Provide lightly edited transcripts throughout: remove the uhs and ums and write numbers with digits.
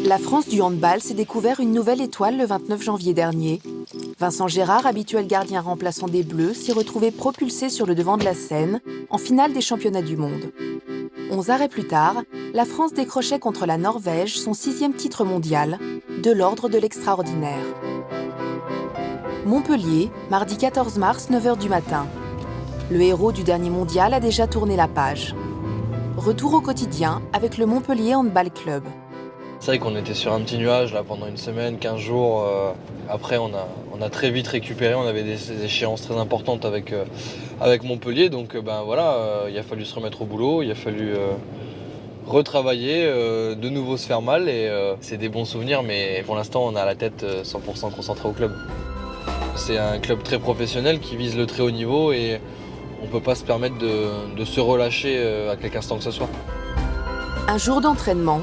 La France du handball s'est découvert une nouvelle étoile le 29 janvier dernier. Vincent Gérard, habituel gardien remplaçant des Bleus, s'est retrouvé propulsé sur le devant de la scène en finale des championnats du monde. 11 arrêts plus tard, la France décrochait contre la Norvège son 6e titre mondial, de l'ordre de l'extraordinaire. Montpellier, mardi 14 mars, 9h du matin. Le héros du dernier mondial a déjà tourné la page. Retour au quotidien avec le Montpellier Handball Club. C'est vrai qu'on était sur un petit nuage là, pendant une semaine, 15 jours. Après, on a très vite récupéré. On avait des échéances très importantes avec Montpellier. Donc il a fallu se remettre au boulot. Il a fallu retravailler, de nouveau se faire mal. Et c'est des bons souvenirs, mais pour l'instant, on a la tête 100% concentrée au club. C'est un club très professionnel qui vise le très haut niveau et on ne peut pas se permettre de se relâcher à quelque instant que ce soit. Un jour d'entraînement,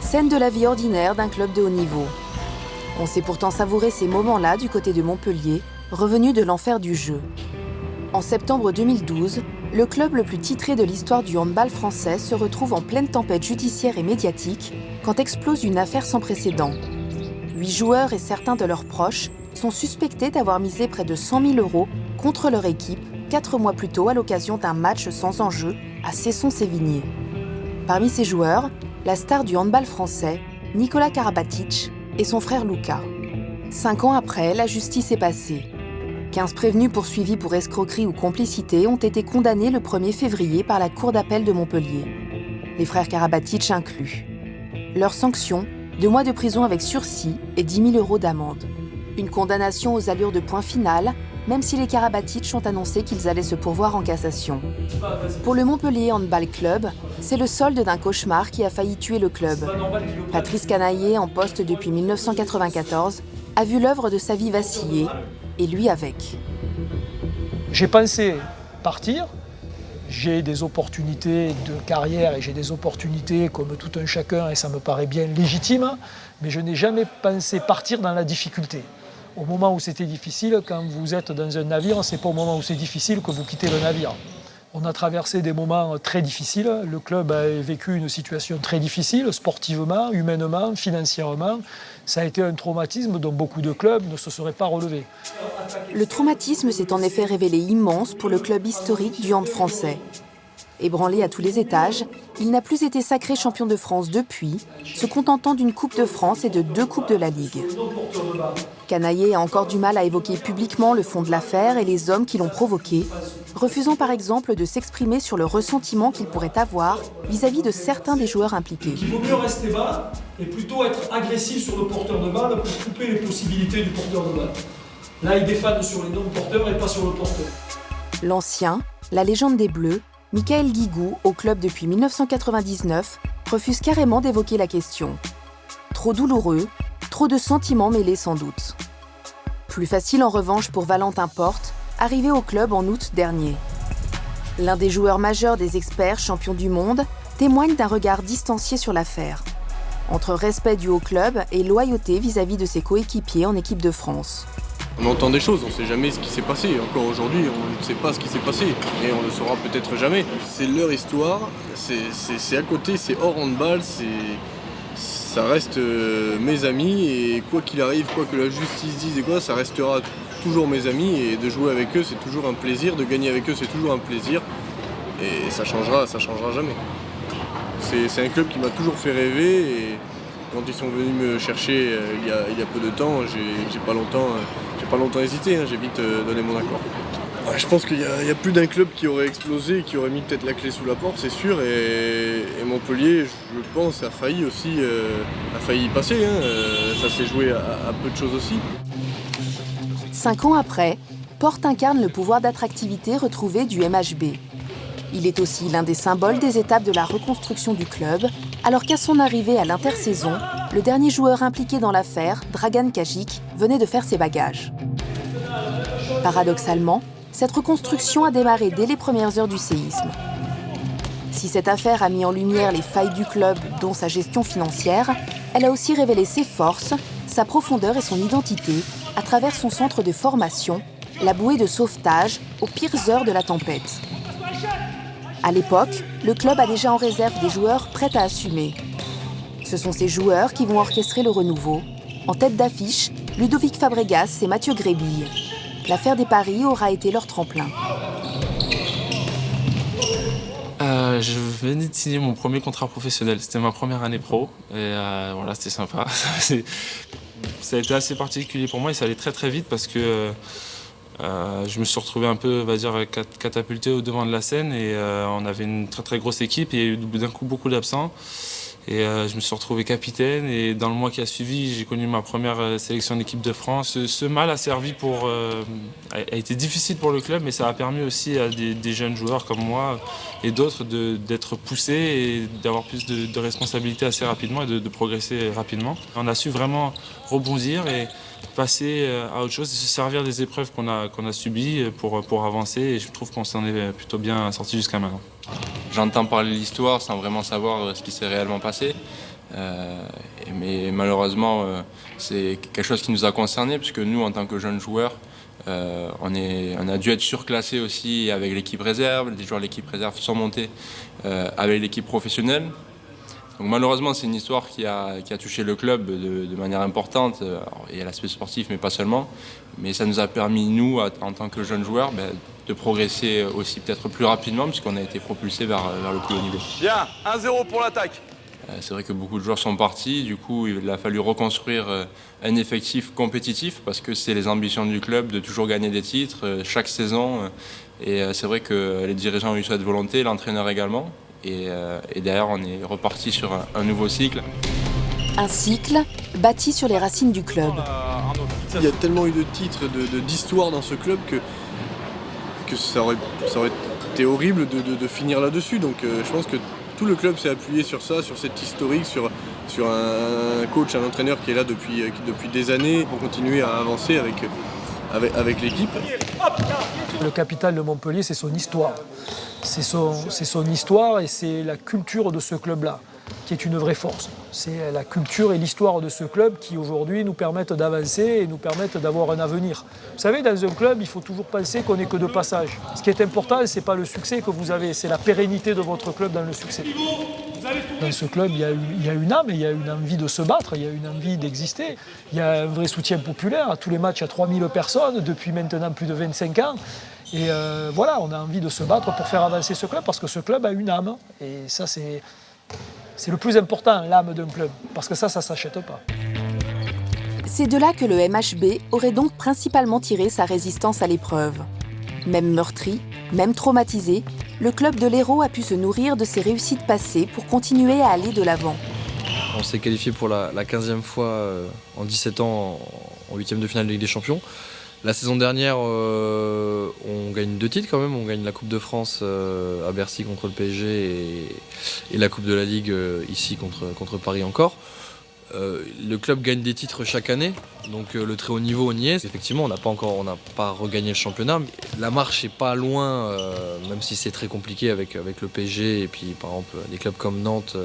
scène de la vie ordinaire d'un club de haut niveau. On sait pourtant savourer ces moments-là du côté de Montpellier, revenu de l'enfer du jeu. En septembre 2012, le club le plus titré de l'histoire du handball français se retrouve en pleine tempête judiciaire et médiatique quand explose une affaire sans précédent. 8 joueurs et certains de leurs proches sont suspectés d'avoir misé près de 100 000 € contre leur équipe 4 mois plus tôt à l'occasion d'un match sans enjeu à Cesson-Sévigné. Parmi ces joueurs, la star du handball français, Nikola Karabatic, et son frère Luka. 5 ans après, la justice est passée. 15 prévenus poursuivis pour escroquerie ou complicité ont été condamnés le 1er février par la Cour d'appel de Montpellier. Les frères Karabatic inclus. Leur sanction, 2 mois de prison avec sursis et 10 000 € d'amende. Une condamnation aux allures de point final, même si les Karabatic ont annoncé qu'ils allaient se pourvoir en cassation. Pour le Montpellier Handball Club, c'est le solde d'un cauchemar qui a failli tuer le club. Patrice Canaillé, en poste depuis 1994, a vu l'œuvre de sa vie vaciller, et lui avec. J'ai pensé partir, j'ai des opportunités de carrière et j'ai des opportunités comme tout un chacun et ça me paraît bien légitime, mais je n'ai jamais pensé partir dans la difficulté. Au moment où c'était difficile, quand vous êtes dans un navire, c'est pas au moment où c'est difficile que vous quittez le navire. On a traversé des moments très difficiles. Le club a vécu une situation très difficile, sportivement, humainement, financièrement. Ça a été un traumatisme dont beaucoup de clubs ne se seraient pas relevés. Le traumatisme s'est en effet révélé immense pour le club historique du hand français. Ébranlé à tous les étages, il n'a plus été sacré champion de France depuis, se contentant d'une Coupe de France et de 2 Coupes de la Ligue. Canaillé a encore du mal à évoquer publiquement le fond de l'affaire et les hommes qui l'ont provoqué, refusant par exemple de s'exprimer sur le ressentiment qu'il pourrait avoir vis-à-vis de certains des joueurs impliqués. Il vaut mieux rester bas et plutôt être agressif sur le porteur de balle pour couper les possibilités du porteur de balle. Là, il défend sur les non-porteurs et pas sur le porteur. L'ancien, la légende des Bleus, Michael Guigou, au club depuis 1999, refuse carrément d'évoquer la question. Trop douloureux, trop de sentiments mêlés sans doute. Plus facile en revanche pour Valentin Porte, arrivé au club en août dernier. L'un des joueurs majeurs des experts champions du monde témoigne d'un regard distancié sur l'affaire, entre respect dû au club et loyauté vis-à-vis de ses coéquipiers en équipe de France. On entend des choses, on ne sait jamais ce qui s'est passé. Encore aujourd'hui, on ne sait pas ce qui s'est passé. Et on ne le saura peut-être jamais. C'est leur histoire, c'est à côté, c'est hors handball, ça reste mes amis. Et quoi qu'il arrive, quoi que la justice dise et quoi, ça restera toujours mes amis. Et de jouer avec eux, c'est toujours un plaisir. De gagner avec eux, c'est toujours un plaisir. Et ça changera jamais. C'est un club qui m'a toujours fait rêver. Et quand ils sont venus me chercher il y a peu de temps, j'ai pas longtemps hésité, j'ai vite donné mon accord. Ouais, je pense qu'il y a plus d'un club qui aurait explosé, qui aurait mis peut-être la clé sous la porte, c'est sûr. Et Montpellier, je pense, a failli y passer. Ça s'est joué à peu de choses aussi. 5 ans après, Porte incarne le pouvoir d'attractivité retrouvé du MHB. Il est aussi l'un des symboles des étapes de la reconstruction du club, alors qu'à son arrivée à l'intersaison, le dernier joueur impliqué dans l'affaire, Dragan Kajic, venait de faire ses bagages. Paradoxalement, cette reconstruction a démarré dès les premières heures du séisme. Si cette affaire a mis en lumière les failles du club, dont sa gestion financière, elle a aussi révélé ses forces, sa profondeur et son identité à travers son centre de formation, la bouée de sauvetage aux pires heures de la tempête. À l'époque, le club a déjà en réserve des joueurs prêts à assumer. Ce sont ces joueurs qui vont orchestrer le renouveau. En tête d'affiche, Ludovic Fabregas et Mathieu Grébille. L'affaire des paris aura été leur tremplin. Je venais de signer mon premier contrat professionnel. C'était ma première année pro. Et voilà, c'était sympa. Ça a été assez particulier pour moi et ça allait très très vite parce que je me suis retrouvé un peu, on va dire, catapulté au devant de la scène et on avait une très très grosse équipe et il y a eu d'un coup beaucoup d'absents. Et je me suis retrouvé capitaine et dans le mois qui a suivi, j'ai connu ma première sélection d'équipe de France. Ce mal a servi a été difficile pour le club, mais ça a permis aussi à des jeunes joueurs comme moi et d'autres d'être poussés et d'avoir plus de responsabilités assez rapidement et de progresser rapidement. On a su vraiment rebondir et passer à autre chose et se servir des épreuves qu'on a subies pour avancer et je trouve qu'on s'en est plutôt bien sorti jusqu'à maintenant. J'entends parler de l'histoire sans vraiment savoir ce qui s'est réellement passé. Mais malheureusement, c'est quelque chose qui nous a concernés, puisque nous, en tant que jeunes joueurs, on a dû être surclassés aussi avec l'équipe réserve. Les joueurs de l'équipe réserve sont montés avec l'équipe professionnelle. Donc malheureusement, c'est une histoire qui a touché le club de manière importante. Alors, il y a l'aspect sportif, mais pas seulement. Mais ça nous a permis, nous, en tant que jeunes joueurs, de progresser aussi peut-être plus rapidement, puisqu'on a été propulsés vers le plus haut niveau. Bien, 1-0 pour l'attaque. C'est vrai que beaucoup de joueurs sont partis. Du coup, il a fallu reconstruire un effectif compétitif, parce que c'est les ambitions du club de toujours gagner des titres chaque saison. Et c'est vrai que les dirigeants ont eu cette volonté, l'entraîneur également. Et derrière, on est reparti sur un nouveau cycle. Un cycle bâti sur les racines du club. Il y a tellement eu de titres, d'histoires dans ce club que ça aurait été horrible de finir là-dessus. Donc je pense que tout le club s'est appuyé sur ça, sur cette historique, sur un coach, un entraîneur qui est là depuis des années pour continuer à avancer avec l'équipe. Le capital de Montpellier, c'est son histoire. C'est son histoire et c'est la culture de ce club-là qui est une vraie force. C'est la culture et l'histoire de ce club qui aujourd'hui nous permettent d'avancer et nous permettent d'avoir un avenir. Vous savez, dans un club, il faut toujours penser qu'on n'est que de passage. Ce qui est important, ce n'est pas le succès que vous avez, c'est la pérennité de votre club dans le succès. Dans ce club, il y a une âme, il y a une envie de se battre, il y a une envie d'exister. Il y a un vrai soutien populaire. À tous les matchs, il y a 3000 personnes depuis maintenant plus de 25 ans. Et voilà, on a envie de se battre pour faire avancer ce club parce que ce club a une âme. Et ça, c'est le plus important, l'âme d'un club, parce que ça ne s'achète pas. C'est de là que le MHB aurait donc principalement tiré sa résistance à l'épreuve. Même meurtri, même traumatisé, le club de l'Hérault a pu se nourrir de ses réussites passées pour continuer à aller de l'avant. On s'est qualifié pour la 15e fois en 17 ans en 8e de finale de Ligue des Champions. La saison dernière, on gagne 2 titres quand même. On gagne la Coupe de France à Bercy contre le PSG et la Coupe de la Ligue ici contre Paris encore. Le club gagne des titres chaque année, donc le très haut niveau on y est. Effectivement, on n'a pas regagné le championnat. Mais la marche est pas loin, même si c'est très compliqué avec le PSG et puis par exemple des clubs comme Nantes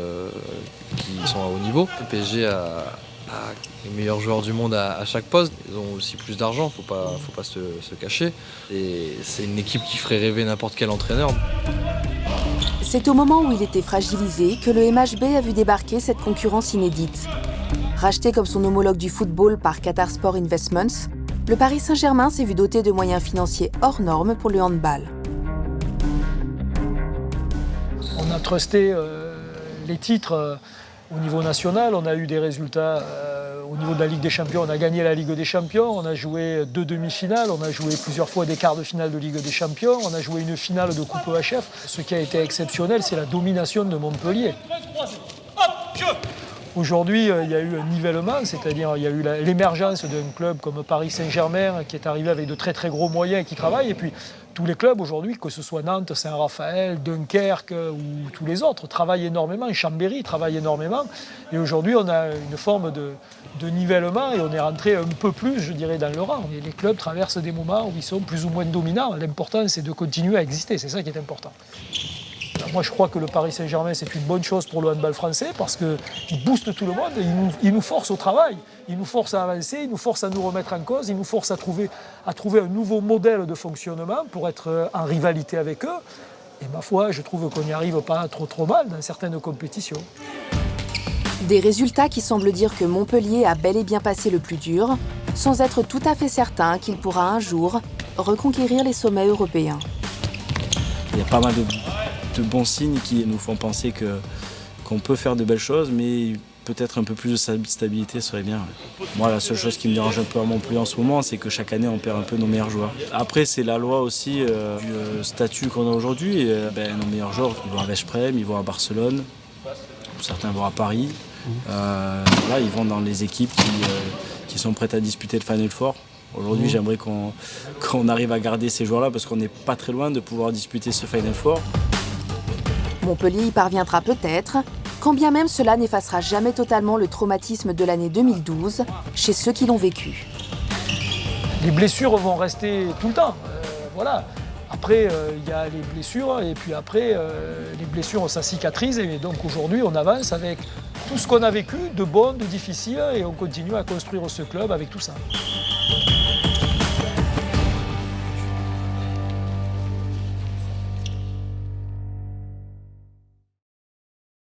qui sont à haut niveau. Le PSG a les meilleurs joueurs du monde à chaque poste. Ils ont aussi plus d'argent, faut pas se cacher. Et c'est une équipe qui ferait rêver n'importe quel entraîneur. C'est au moment où il était fragilisé que le MHB a vu débarquer cette concurrence inédite. Racheté comme son homologue du football par Qatar Sport Investments, le Paris Saint-Germain s'est vu doté de moyens financiers hors normes pour le handball. On a trusté les titres au niveau national, on a eu des résultats au niveau de la Ligue des Champions, on a gagné la Ligue des Champions, on a joué 2 demi-finales, on a joué plusieurs fois des quarts de finale de Ligue des Champions, on a joué une finale de Coupe HF. Ce qui a été exceptionnel, c'est la domination de Montpellier. Aujourd'hui, il y a eu un nivellement, c'est-à-dire il y a eu l'émergence d'un club comme Paris Saint-Germain qui est arrivé avec de très très gros moyens et qui travaille. Et puis tous les clubs aujourd'hui, que ce soit Nantes, Saint-Raphaël, Dunkerque ou tous les autres, travaillent énormément. Chambéry travaille énormément. Et aujourd'hui, on a une forme de nivellement et on est rentré un peu plus, je dirais, dans le rang. Et les clubs traversent des moments où ils sont plus ou moins dominants. L'important, c'est de continuer à exister. C'est ça qui est important. Moi, je crois que le Paris Saint-Germain, c'est une bonne chose pour le handball français parce qu'il booste tout le monde, il nous force au travail, il nous force à avancer, il nous force à nous remettre en cause, il nous force à trouver un nouveau modèle de fonctionnement pour être en rivalité avec eux. Et ma foi, je trouve qu'on n'y arrive pas trop mal dans certaines compétitions. Des résultats qui semblent dire que Montpellier a bel et bien passé le plus dur, sans être tout à fait certain qu'il pourra un jour reconquérir les sommets européens. Il y a pas mal de bons signes qui nous font penser qu'on peut faire de belles choses, mais peut-être un peu plus de stabilité serait bien. Moi, la seule chose qui me dérange un peu à Montpellier en ce moment, c'est que chaque année, on perd un peu nos meilleurs joueurs. Après, c'est la loi aussi du statut qu'on a aujourd'hui. Nos meilleurs joueurs, ils vont à Veszprém, ils vont à Barcelone, certains vont à Paris. Ils vont dans les équipes qui sont prêtes à disputer le Final Four. Aujourd'hui, j'aimerais qu'on arrive à garder ces joueurs-là parce qu'on n'est pas très loin de pouvoir disputer ce Final Four. Montpellier y parviendra peut-être, quand bien même cela n'effacera jamais totalement le traumatisme de l'année 2012 chez ceux qui l'ont vécu. Les blessures vont rester tout le temps. Voilà. Après, il y a les blessures, et puis après, les blessures, ça cicatrise. Et donc aujourd'hui, on avance avec tout ce qu'on a vécu, de bon, de difficile, et on continue à construire ce club avec tout ça.